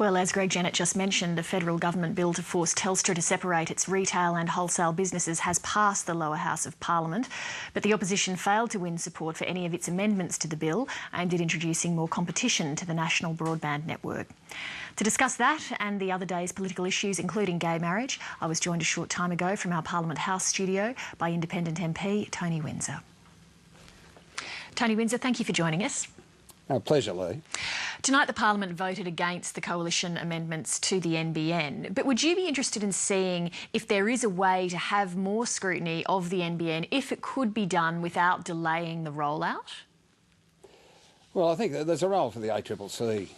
Well, as Greg Jennett just mentioned, the federal government bill to force Telstra to separate its retail and wholesale businesses has passed the lower house of Parliament, but the opposition failed to win support for any of its amendments to the bill aimed at introducing more competition to the national broadband network. To discuss that and the other day's political issues, including gay marriage, I was joined a short time ago from our Parliament House studio by Independent MP Tony Windsor. Tony Windsor, thank you for joining us. Oh, pleasure, Lee. Tonight the Parliament voted against the coalition amendments to the NBN, but would you be interested in seeing if there is a way to have more scrutiny of the NBN if it could be done without delaying the rollout? Well, I think there's a role for the ACCC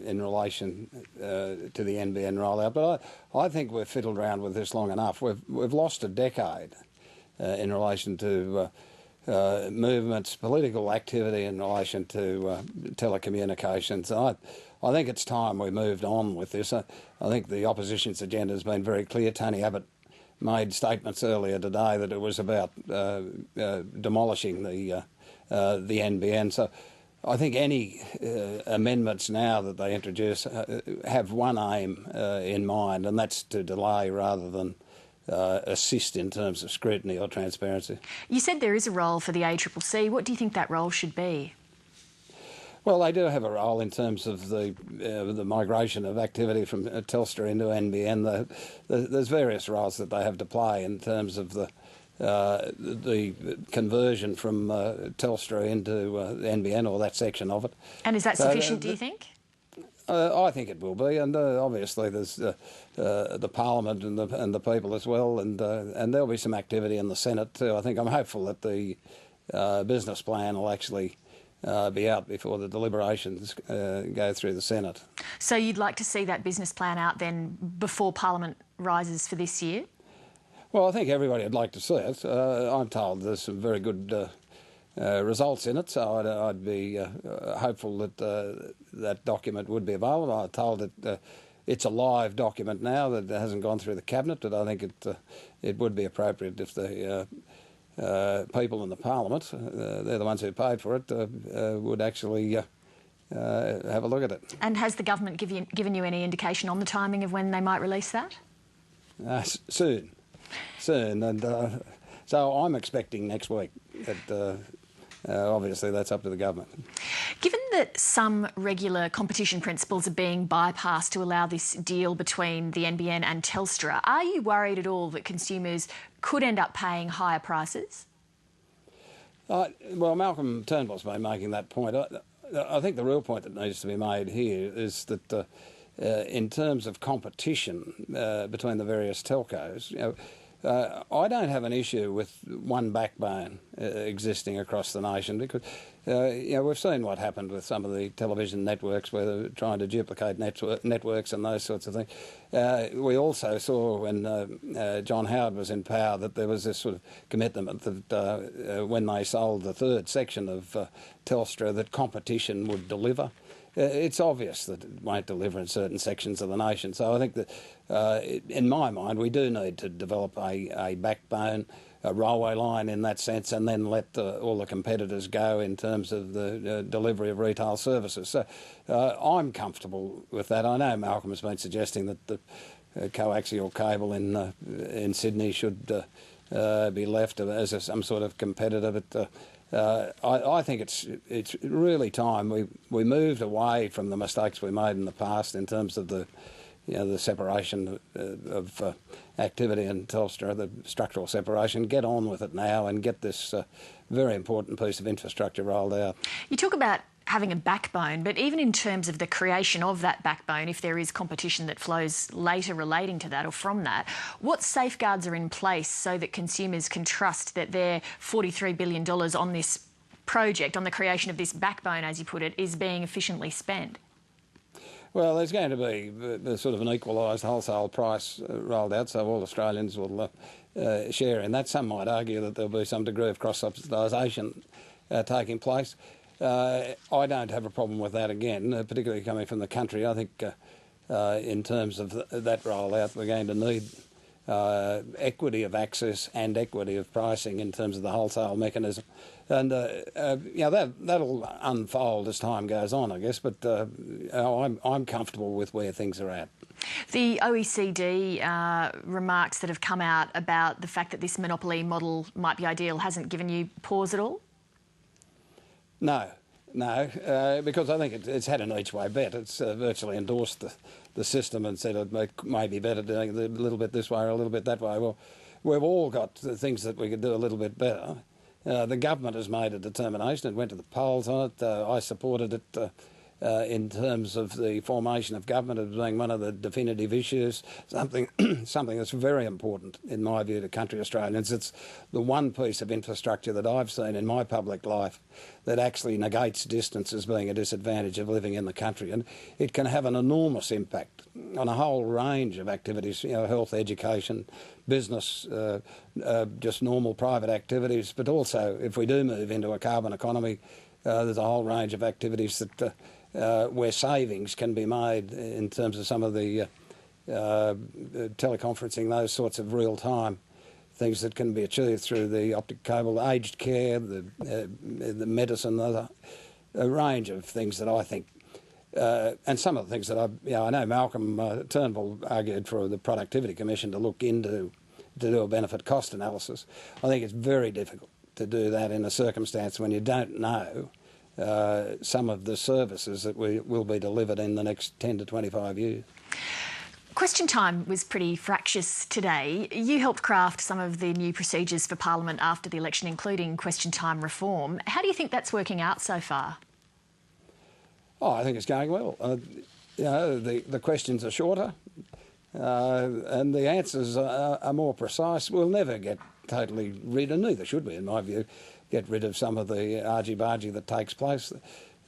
in relation to the NBN rollout, but I think we've fiddled around with this long enough. We've lost a decade in relation to movements, political activity in relation to telecommunications. I think it's time we moved on with this. I think the opposition's agenda has been very clear. Tony Abbott made statements earlier today that it was about demolishing the NBN. So I think any amendments now that they introduce have one aim in mind, and that's to delay rather than assist in terms of scrutiny or transparency. You said there is a role for the ACCC. What do you think that role should be? Well, they do have a role in terms of the migration of activity from Telstra into NBN. There's various roles that they have to play in terms of the conversion from Telstra into NBN, or that section of it. And is that sufficient, do you think? I think it will be, and obviously there's the Parliament and the people as well, and there'll be some activity in the Senate too. I think I'm hopeful that the business plan will actually be out before the deliberations go through the Senate. So you'd like to see that business plan out then before Parliament rises for this year? Well, I think everybody would like to see it. I'm told there's some very good results in it, so I'd be hopeful that that document would be available. I'm told that it's a live document now that hasn't gone through the Cabinet, but I think it would be appropriate if the people in the Parliament, they're the ones who paid for it, would actually have a look at it. And has the government given you any indication on the timing of when they might release that? Soon, and so I'm expecting next week that. Obviously, that's up to the government. Given that some regular competition principles are being bypassed to allow this deal between the NBN and Telstra, are you worried at all that consumers could end up paying higher prices? Well, Malcolm Turnbull's been making that point. I think the real point that needs to be made here is that in terms of competition between the various telcos, I don't have an issue with one backbone existing across the nation because, we've seen what happened with some of the television networks where they're trying to duplicate networks and those sorts of things. We also saw when John Howard was in power that there was this sort of commitment that when they sold the third section of Telstra that competition would deliver. It's obvious that it won't deliver in certain sections of the nation. So I think that, in my mind, we do need to develop a backbone, a railway line in that sense, and then let all the competitors go in terms of the delivery of retail services. So I'm comfortable with that. I know Malcolm has been suggesting that the coaxial cable in Sydney should be left as some sort of competitor, but I think it's really time we moved away from the mistakes we made in the past in terms of the separation of activity in Telstra, the structural separation. Get on with it now and get this very important piece of infrastructure rolled out. You talk about having a backbone, but even in terms of the creation of that backbone, if there is competition that flows later relating to that or from that, what safeguards are in place so that consumers can trust that their $43 billion on this project, on the creation of this backbone, as you put it, is being efficiently spent? Well, there's going to be sort of an equalised wholesale price rolled out, so all Australians will share in that. Some might argue that there'll be some degree of cross-subsidisation taking place. I don't have a problem with that again, particularly coming from the country. I think in terms of that rollout, we're going to need equity of access and equity of pricing in terms of the wholesale mechanism. And that'll unfold as time goes on, I guess, but I'm comfortable with where things are at. The OECD remarks that have come out about the fact that this monopoly model might be ideal hasn't given you pause at all? No, because I think it's had an each way bet. It's virtually endorsed the system and said it may be better doing it a little bit this way or a little bit that way. Well, we've all got things that we could do a little bit better. The government has made a determination. It went to the polls on it. I supported it in terms of the formation of government as being one of the definitive issues, something that's very important, in my view, to country Australians. It's the one piece of infrastructure that I've seen in my public life that actually negates distance as being a disadvantage of living in the country. And it can have an enormous impact on a whole range of activities, health, education, business, just normal private activities, but also if we do move into a carbon economy, there's a whole range of activities that where savings can be made in terms of some of the teleconferencing, those sorts of real-time things that can be achieved through the optic cable, aged care, the medicine, a range of things that I think, and some of the things that I know Malcolm Turnbull argued for the Productivity Commission to look into to do a benefit cost analysis. I think it's very difficult to do that in a circumstance when you don't know some of the services that will be delivered in the next 10 to 25 years. Question time was pretty fractious today. You helped craft some of the new procedures for Parliament after the election, including question time reform. How do you think that's working out so far? Oh, I think it's going well. The questions are shorter and the answers are more precise. We'll never get totally rid, and neither should we, in my view, get rid of some of the argy-bargy that takes place.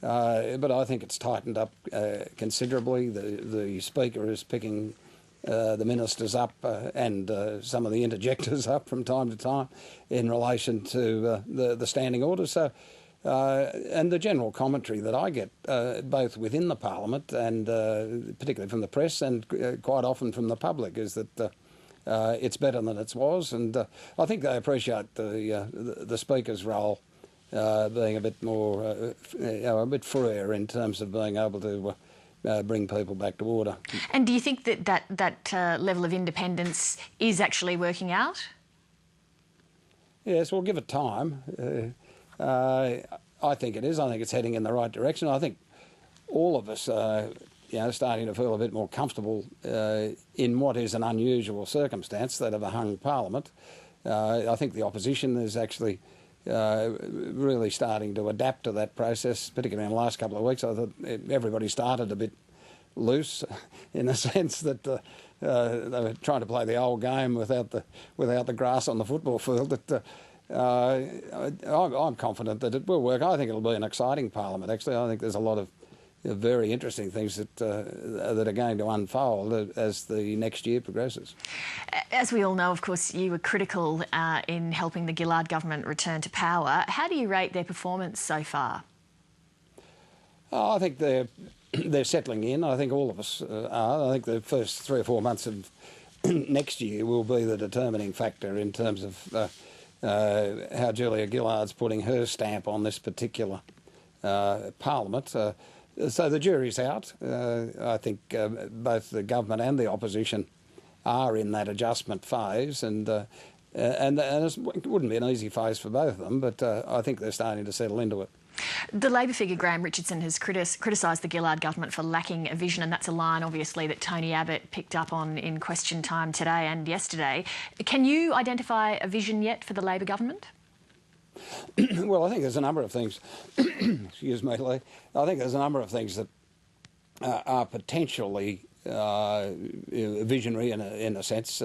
But I think it's tightened up considerably. The Speaker is picking the ministers up and some of the interjectors up from time to time in relation to the standing orders. So, and the general commentary that I get, both within the Parliament and particularly from the press and quite often from the public, is that it's better than it was, and I think they appreciate the Speaker's role being a bit more, a bit freer in terms of being able to bring people back to order. And do you think that level of independence is actually working out? Yes, we'll give it time. I think it is. I think it's heading in the right direction. I think all of us starting to feel a bit more comfortable in what is an unusual circumstance, that of a hung Parliament. I think the opposition is actually really starting to adapt to that process, particularly in the last couple of weeks. I thought everybody started a bit loose in the sense that they were trying to play the old game without the grass on the football field. I'm confident that it will work. I think it'll be an exciting Parliament, actually. I think there's a lot of very interesting things that are going to unfold as the next year progresses. As we all know, of course, you were critical in helping the Gillard government return to power. How do you rate their performance so far? I think they're settling in. I think all of us are. I think the first 3 or 4 months of next year will be the determining factor in terms of how Julia Gillard's putting her stamp on this particular Parliament. So the jury's out. I think both the government and the opposition are in that adjustment phase, and it wouldn't be an easy phase for both of them, but I think they're starting to settle into it. The Labor figure Graham Richardson has criticised the Gillard government for lacking a vision, and that's a line, obviously, that Tony Abbott picked up on in question time today and yesterday. Can you identify a vision yet for the Labor government? Well, I think there's a number of things. Excuse me, Lee. I think there's a number of things that are potentially visionary in a sense.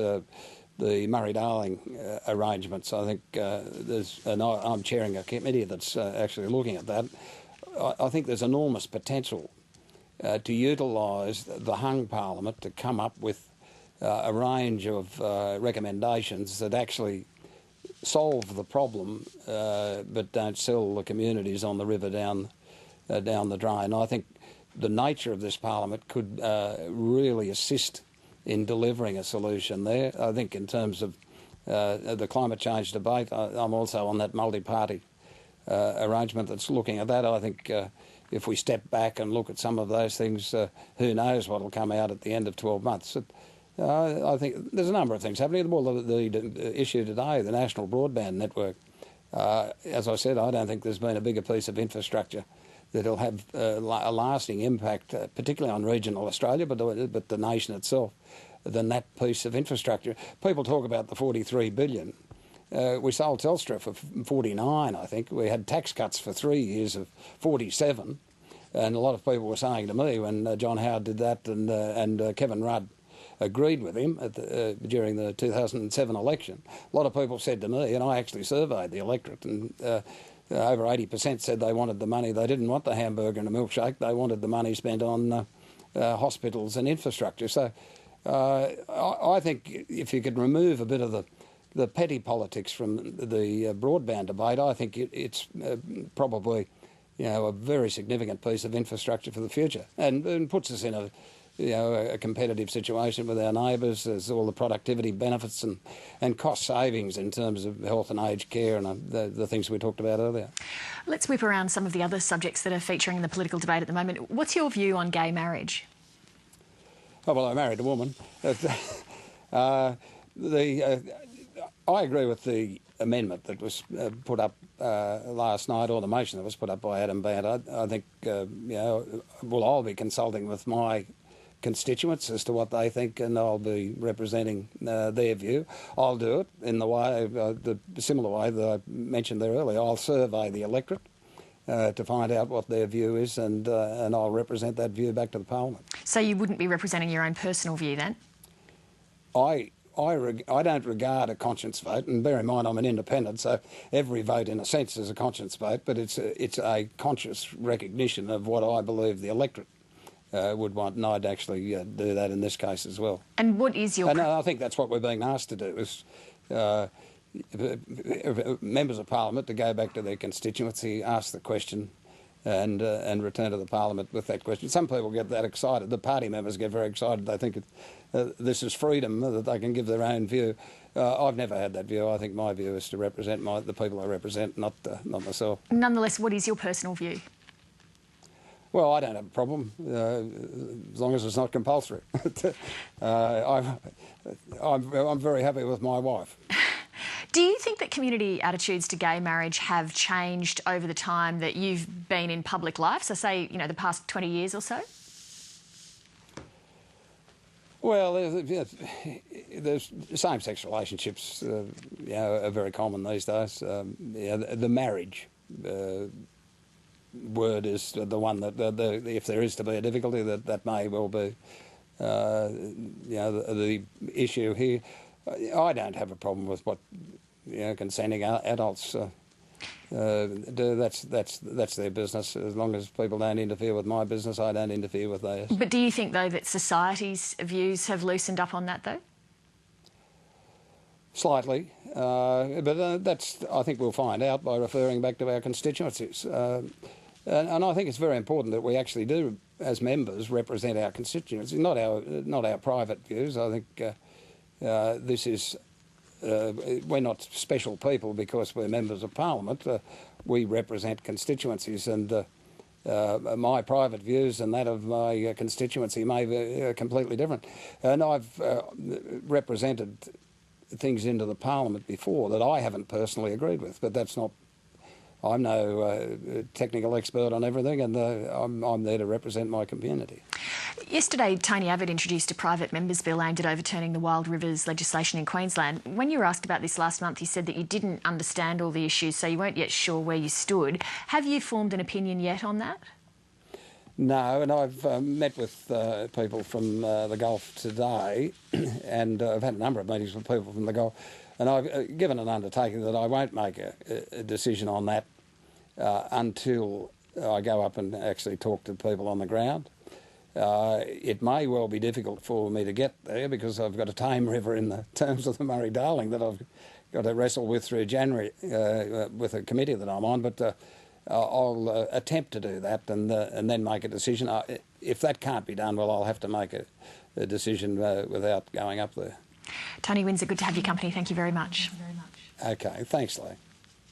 The Murray-Darling arrangements. I think and I'm chairing a committee that's actually looking at that. I think there's enormous potential to utilise the hung Parliament to come up with a range of recommendations that actually solve the problem, but don't sell the communities on the river down the drain. I think the nature of this Parliament could really assist in delivering a solution there. I think in terms of the climate change debate, I'm also on that multi-party arrangement that's looking at that. I think if we step back and look at some of those things, who knows what will come out at the end of 12 months. I think there's a number of things happening. Well, the issue today, the National Broadband Network, as I said, I don't think there's been a bigger piece of infrastructure that'll have a lasting impact, particularly on regional Australia, but the nation itself, than that piece of infrastructure. People talk about the 43 billion. We sold Telstra for 49, I think. We had tax cuts for 3 years of 47. And a lot of people were saying to me when John Howard did that and Kevin Rudd agreed with him during the 2007 election, a lot of people said to me, and I actually surveyed the electorate, and over 80% said they wanted the money. They didn't want the hamburger and a milkshake. They wanted the money spent on hospitals and infrastructure. So I think if you could remove a bit of the petty politics from the broadband debate, I think it's probably, a very significant piece of infrastructure for the future, and puts us in a competitive situation with our neighbours. There's all the productivity benefits and cost savings in terms of health and aged care and the things we talked about earlier. Let's whip around some of the other subjects that are featuring in the political debate at the moment. What's your view on gay marriage? Oh, well, I married a woman. I agree with the amendment that was put up last night, or the motion that was put up by Adam Bant. I think, I'll be consulting with my constituents as to what they think, and I'll be representing their view. I'll do it in the way, the similar way that I mentioned there earlier. I'll survey the electorate to find out what their view is, and I'll represent that view back to the Parliament. So you wouldn't be representing your own personal view then? I don't regard a conscience vote, and bear in mind I'm an independent, so every vote in a sense is a conscience vote, but it's a conscious recognition of what I believe the electorate would want, and I'd actually do that in this case as well. And what is your... And I think that's what we're being asked to do, is members of Parliament to go back to their constituency, ask the question, and return to the Parliament with that question. Some people get that excited. The party members get very excited. They think this is freedom, that they can give their own view. I've never had that view. I think my view is to represent the people I represent, not myself. Nonetheless, what is your personal view? Well, I don't have a problem, as long as it's not compulsory. I'm very happy with my wife. Do you think that community attitudes to gay marriage have changed over the time that you've been in public life, so say, the past 20 years or so? Well, there's same-sex relationships, are very common these days. The marriage word is the one that, if there is to be a difficulty, that may well be, the issue here. I don't have a problem with what consenting adults do. That's their business. As long as people don't interfere with my business, I don't interfere with theirs. But do you think, though, that society's views have loosened up on that, though? Slightly, but that's, I think we'll find out by referring back to our constituencies. And I think it's very important that we actually do, as members, represent our constituencies, not our private views. I think this is, we're not special people because we're members of Parliament. We represent constituencies, and my private views and that of my constituency may be completely different. And I've represented things into the Parliament before that I haven't personally agreed with, but that's not... I'm no technical expert on everything, and I'm there to represent my community. Yesterday, Tony Abbott introduced a private members' bill aimed at overturning the Wild Rivers legislation in Queensland. When you were asked about this last month, you said that you didn't understand all the issues, so you weren't yet sure where you stood. Have you formed an opinion yet on that? No, and I've met with people from the Gulf today, and I've had a number of meetings with people from the Gulf, and I've given an undertaking that I won't make a decision on that until I go up and actually talk to people on the ground. It may well be difficult for me to get there because I've got a tame river in the terms of the Murray-Darling that I've got to wrestle with through January with a committee that I'm on, but I'll attempt to do that and then make a decision. If that can't be done, well, I'll have to make decision without going up there. Tony Windsor, good to have your company. Thank you very much. Okay, thanks, Lee.